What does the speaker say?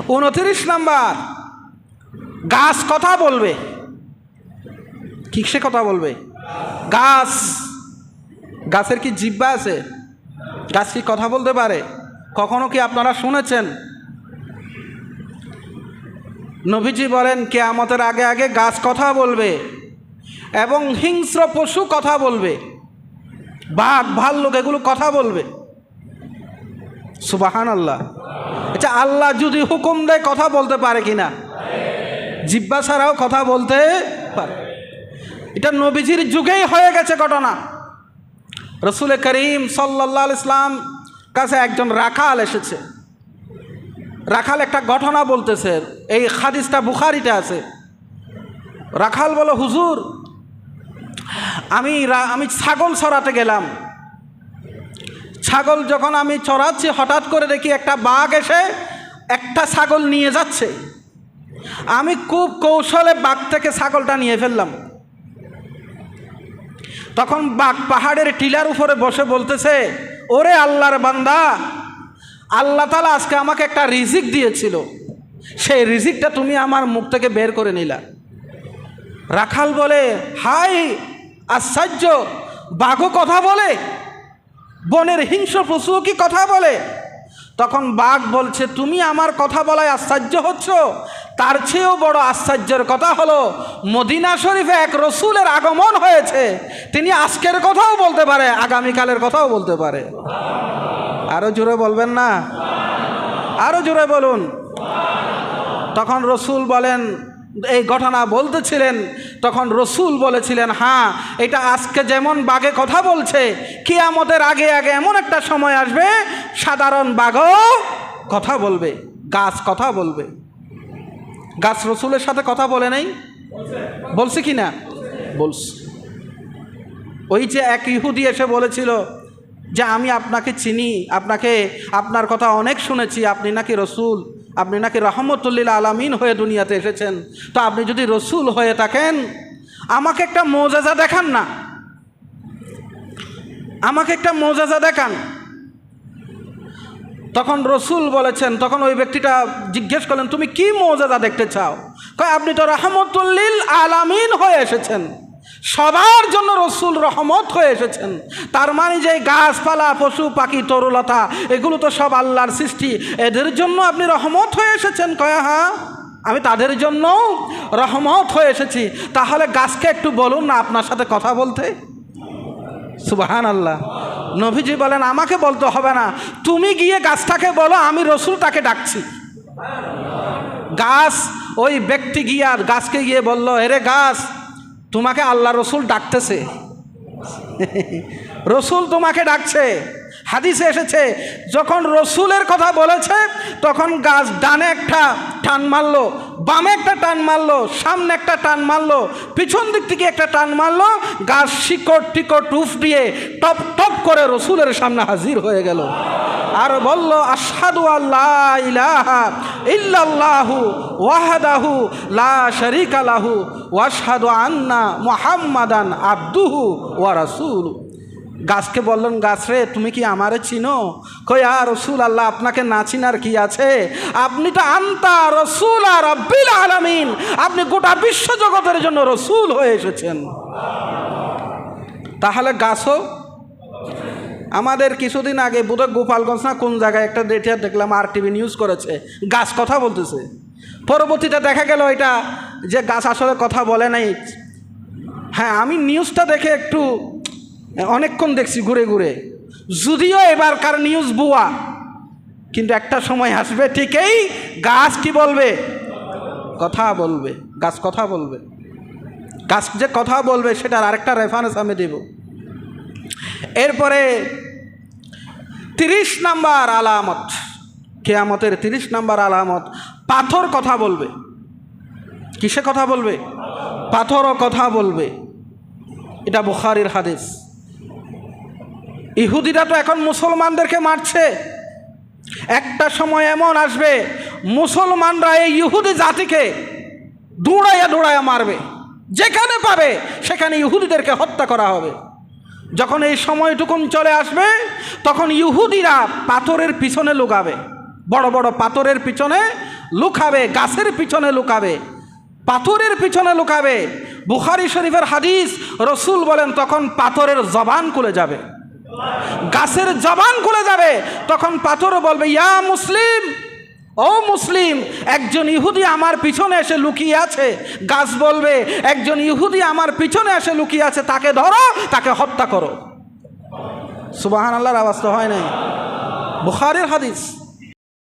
29 number, গাছ কথা বলবে। কিসে কথা বলবে? গাছ। গাছের কি জিহ্বা আছে? গাছ কি কথা বলতে পারে? কখনো কি আপনারা শুনেছেন? নবীজি বলেন কিয়ামতের আগে আগে গাছ কথা বলবে এবং হিংস্র পশু কথা বলবে, বাঘ ভাল্লুক এগুলো কথা বলবে। সুবহানাল্লাহ। আচ্ছা, আল্লাহ যদি হুকুম দেয় কথা বলতে পারে কিনা? জিহ্বা ছাড়াও কথা বলতে পারে। এটা নবীজির যুগেই হয়ে গেছে ঘটনা। রসুল করিম সাল্লাল্লাহু আলাইহি ওয়াসাল্লাম কাছে একজন রাখাল এসেছে। রাখাল একটা ঘটনা বলতেছে, এই হাদিসটা বুখারীতে আছে। রাখাল বলে, হুজুর আমি ছাগল চড়াতে গেলাম। ছাগল যখন আমি চড়াচ্ছি, হঠাৎ করে দেখি একটা বাঘ এসে একটা ছাগল নিয়ে যাচ্ছে। আমি খুব কৌশলে বাঘ থেকে ছাগলটা নিয়ে ফেললাম। তখন বাঘ পাহাড়ের টিলার উপরে বসে বলতেছে, ওরে আল্লাহর বান্দা, আল্লাহ তাআলা আজকে আমাকে একটা রিজিক দিয়েছিল, সেই রিজিকটা তুমি আমার মুখ থেকে বের করে নিলা। রাখাল বলে, হাই আশ্চর্য, বাঘও কথা বলে? বনের হিংস্র পশুও কি কথা বলে? তখন বাঘ বলছে, তুমি আমার কথা বলায় আশ্চর্য হচ্ছ, তার চেয়েও বড় আশ্চর্যের কথা হলো মদিনা শরীফে এক রসুলের আগমন হয়েছে। তিনি আজকের কথাও বলতে পারে, আগামীকালের কথাও বলতে পারে। আরো জোরে বলবেন না? আরো জোরে বলুন। তখন রসুল বলেন, এই ঘটনা বলতেছিলেন, তখন রসুল বলেছিলেন, হ্যাঁ, এটা আজকে যেমন বাঘে কথা বলছে, কিয়ামতের আগে আগে এমন একটা সময় আসবে সাধারণ বাঘও কথা বলবে, গাছ কথা বলবে। গাছ রসুলের সাথে কথা বলে নাই? বলছে কি না? বলছে। ওই যে এক ইহুদি এসে বলেছিল যে আমি আপনাকে চিনি, আপনার কথা অনেক শুনেছি, আপনি নাকি রসুল, আপনি নাকি রহমতুল্লিল আলামিন হয়ে দুনিয়াতে এসেছেন, তো আপনি যদি রসুল হয়ে থাকেন আমাকে একটা মোজেজা দেখান না, আমাকে একটা মোজেজা দেখান। তখন রসুল বলেছেন, তখন ওই ব্যক্তিটা জিজ্ঞেস করলেন, তুমি কি মোজেজা দেখতে চাও? কয়, আপনি তো রহমতুল্লিল আলামিন হয়ে এসেছেন, সবার জন্য রসুল রহমত হয়ে এসেছেন। তার মানে যে গাছপালা, পশু পাখি, তরুলতা এগুলো তো সব আল্লাহর সৃষ্টি, এদের জন্য আপনি রহমত হয়ে এসেছেন? কয়, হ্যাঁ, আমি তাদের জন্য রহমত হয়ে এসেছি। তাহলে গাছকে একটু বলুন না আপনার সাথে কথা বলতে। সুবহানাল্লাহ। নবীজি বলেন, আমাকে বলতে হবে না, তুমি গিয়ে গাছটাকে বলো আমি রসুল তাকে ডাকছি। গাছ, ওই ব্যক্তি গিয়ে গাছকে গিয়ে বলল, এরে গাছ, তোমাকে আল্লাহ রসুল ডাকতেছে, রসুল তোমাকে ডাকছে। হাদিসে এসেছে, যখন রসুলের কথা বলেছে তখন গাছ ডানে একটা টান মারলো, বামে একটা টান মারলো, সামনে একটা টান মারলো, পিছন দিক থেকে একটা টান মারলো, গাছ শিকড় টিকট উফ দিয়ে টপ টপ করে রসুলের সামনে হাজির হয়ে গেল। আর বলল, আশহাদু আল্লা ইলাহা ইল্লাল্লাহু ওয়াহদাহু লা শারীকা লাহু ওয়া আশহাদু আন্না মুহাম্মাদান আবদুহু ওয়া রাসূলুহু। গাছকে বললেন, গাছ রে, তুমি কি আমারে চিনো? কই, আর রসুল আল্লাহ, আপনাকে না চিনার কি আছে? আপনি তো আনতা রসুল আর রব্বিল আলামিন, আপনি গোটা বিশ্ব জগতের জন্য রসুল হয়ে এসেছেন। তাহলে গাছও, আমাদের কিছুদিন আগে বোধহয় গোপালগঞ্জ না কোন জায়গায় একটা ডেটা দেখলাম, RTV নিউজ করেছে, গাছ কথা বলতেছে। পরবর্তীতে দেখা গেল এটা যে গাছ আসলে কথা বলে নাই। হ্যাঁ, আমি নিউজটা দেখে একটু অনেকক্ষণ দেখছি ঘুরে ঘুরে, যদিও এবারকার নিউজ ভুয়া, কিন্তু একটা সময় আসবে ঠিকই গাছ কি বলবে? কথা বলবে। গাছ কথা বলবে। গাছ যে কথা বলবে সেটার আরেকটা রেফারেন্স আমি দেব। এরপরে 30 নাম্বার আলামত, কিয়ামতের 30 নাম্বার আলামত, পাথর কথা বলবে। কিসে কথা বলবে? পাথরও কথা বলবে। এটা বুখারীর হাদিস। ইহুদিরা তো এখন মুসলমানদেরকে মারছে, একটা সময় এমন আসবে মুসলমানরা এই ইহুদি জাতিকে দৌড়াইয়া দৌড়াইয়া মারবে, যেখানে পাবে সেখানে ইহুদিদেরকে হত্যা করা হবে। যখন এই সময়টুকুন চলে আসবে তখন ইহুদিরা পাথরের পিছনে লুকাবে, বড় বড় পাথরের পিছনে লুকাবে, গাছের পিছনে লুকাবে, পাথরের পিছনে লুকাবে। বুখারী শরীফের হাদিস, রসুল বলেন তখন পাথরের জবান খুলে যাবে, গাছের জবান খুলে যাবে। তখন পাথরও বলবে, ইয়া মুসলিম, ও মুসলিম, একজন ইহুদি আমার পিছনে এসে লুকিয়ে আছে। গাছ বলবে, একজন ইহুদি আমার পিছনে এসে লুকিয়ে আছে, তাকে ধরো, তাকে হত্যা করো। সুবহানাল্লাহর আওয়াজ তো হয় নাই? বুখারীর হাদিস।